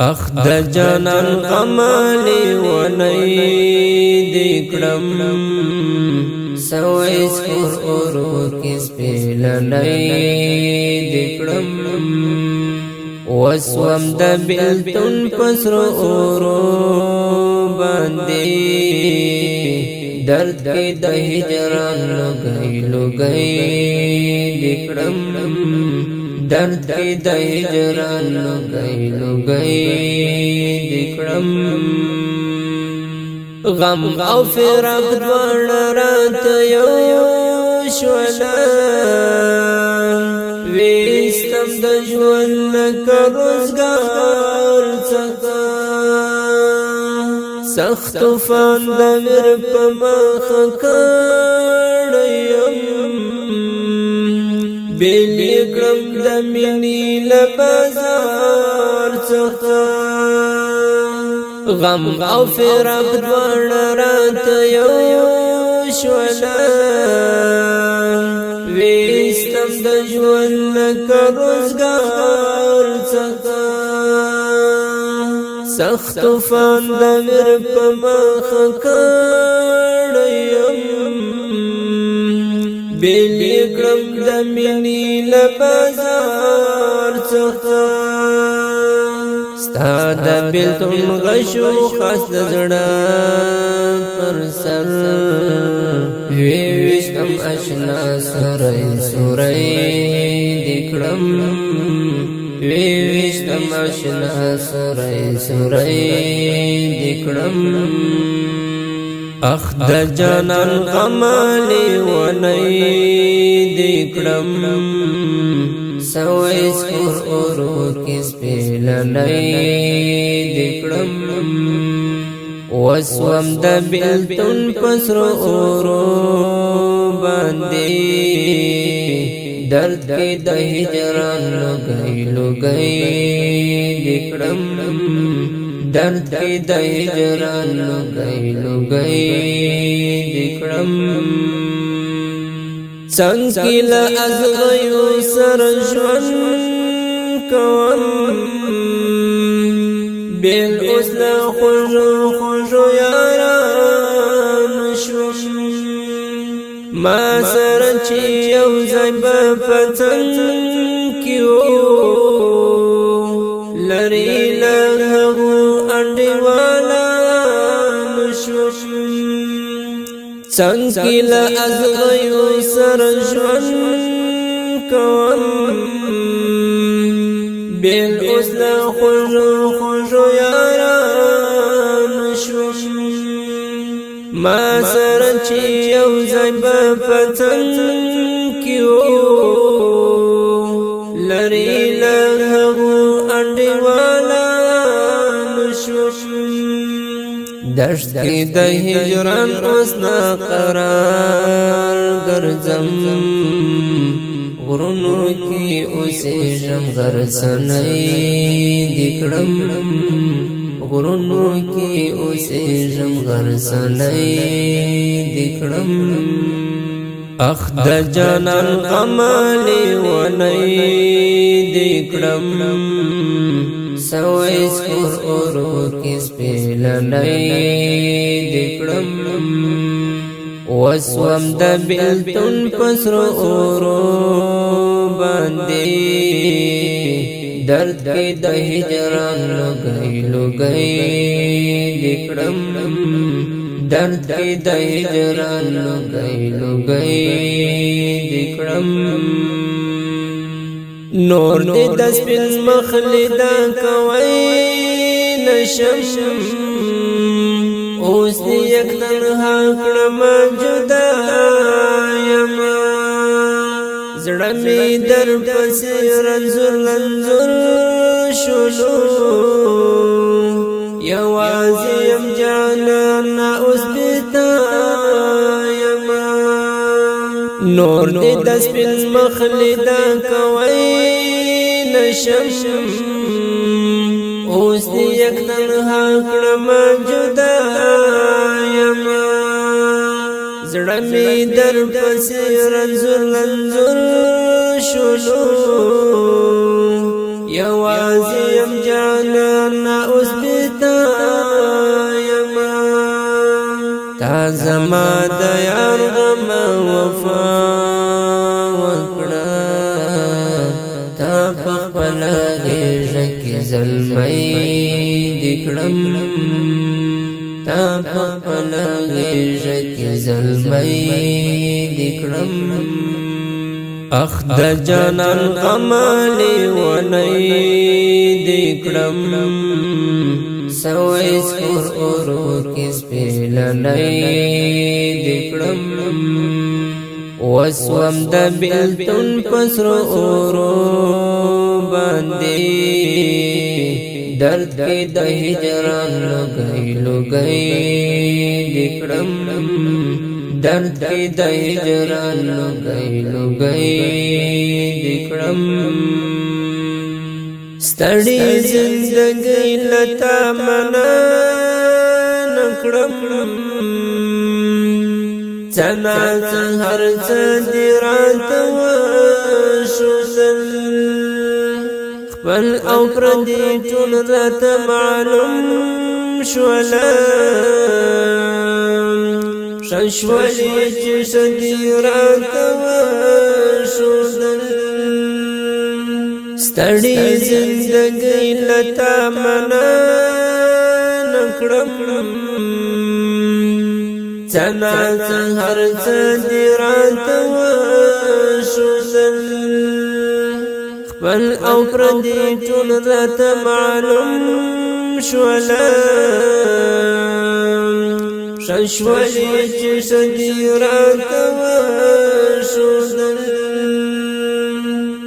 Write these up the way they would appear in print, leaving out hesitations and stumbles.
اخ د جانان غمالی ونی دیکړم سوي سکور اورو کس پیلنی دیکړم وسوم د بلتون پسرو اورو باندې درد کې د هجران لګي دیکړم درد کی د هجران لګي دیکړم غم او فراق دواړه رات یو شولا وېستم د ژوند کروزګار څخه سخت طوفان د مر په مخ کړم بیلی کړم د مینې له بازار څخه غم او فراق دواړه راته یو شولا وېستم د ژوند لکه روزګار څخه سخت طوفان د مر په مخ کړم بیلی کړم د مینې له بازار څخه ستا د بېلتون غشو خاص د زړه پر سر وېویشتم اشنا سوری سوری دیکړم وېویشتم اشنا سوری سوری دیکړم اخ د جانان غمالی ونی دیکړم سوي سکور اورو کس پیلنی دیکړم وسوم د بلتون پسرو اورو باندې درد کې د هجران لګي دیکړم درد کی د هجران لګي دیکړم څنګه له ازغیو سر ژوند کوم بیل اوس له خوږو یاران شوم ما سره چې یو ځای په پتنګ کې لری له څنګه له ازغیو سر ژوند کوم بیل اوس له خوږو یاران شوم ما سره چې یو ځای په پتنګ کې لری له هغو انډیوالان شوم دشت کی د هجران اوس نا قرار ګرځم غرونو کی اوسېږم غرڅنۍ دیکړم غرونو کی اوسېږم غرڅنۍ دیکړم اخ د جانان غمالی ونی دیکړم سوي سکور اورو کس پیلنی دیکړم وسوم د بېلتون پسرو اورو باندې درد کې د هجران لګي دیکړم درد کې د هجران لګي دیکړم نور دې د سپین مخ لیدا کوي نشم اوس دې یک تنها کړم جدا یم زړه مې در پسې رنځور شولو یوازې یم جانان اوس بتا یم نور دې د سپین مخ لیدا کوي نشم اوس دې یک تنها کړم جدا یم زړه مې در پسې رنځور شولو یوازې یم جانانه اوس بېتا یمه تا زما د یار غمه وفا وکړه تا په خپله غېږه کې زلمی دې کړم تا په خپله غېږه کې زلمی دې کړم اخ د جانان غمه لیونی دې کړم سوی سپور اورو کې سپېلنی دې کړم وسوم د بېلتون په سرو اورو باندې درد کې د هجران لوګی لوګی دې کړم درد کې د هجران لوګی لوګی دې کړم ستړي زندګۍ لتا منا نکړم څنا هر څه دې راته وښودل خپل او پردي ټول راته معلوم شول ششولې چې څه دې راته وښودل ستړي زندګۍ لتا منا نکړم څنا هر څه دې راته وښودل خپل او پردي ټول راته معلوم شول ششولې چې څه دې راته وښودل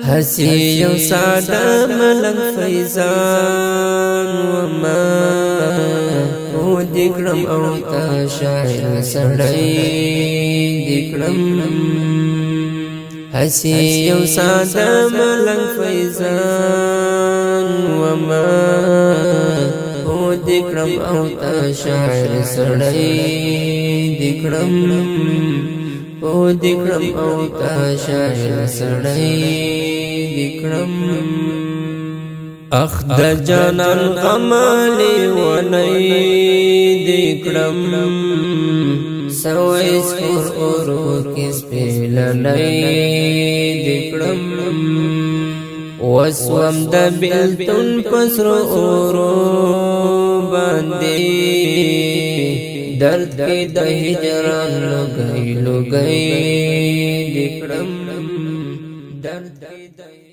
هسې یو ساده ملنګ فیضان وما خو دې کړم او تا شاعر سړی دې کړم هسې یو ساده ملنګ فیضان وما خو دې کړم او تا شاعر سړی دې کړم خو دې کړم او تا شاعر سړی دې کړم اخ د جانان غمه لیونی دې کړم سوی سپور اورو کې سپېلنی دې کړم وسوم د بېلتون په سرو اورو باندې درد کې د هجران لوګی لوګی دې کړم درد کې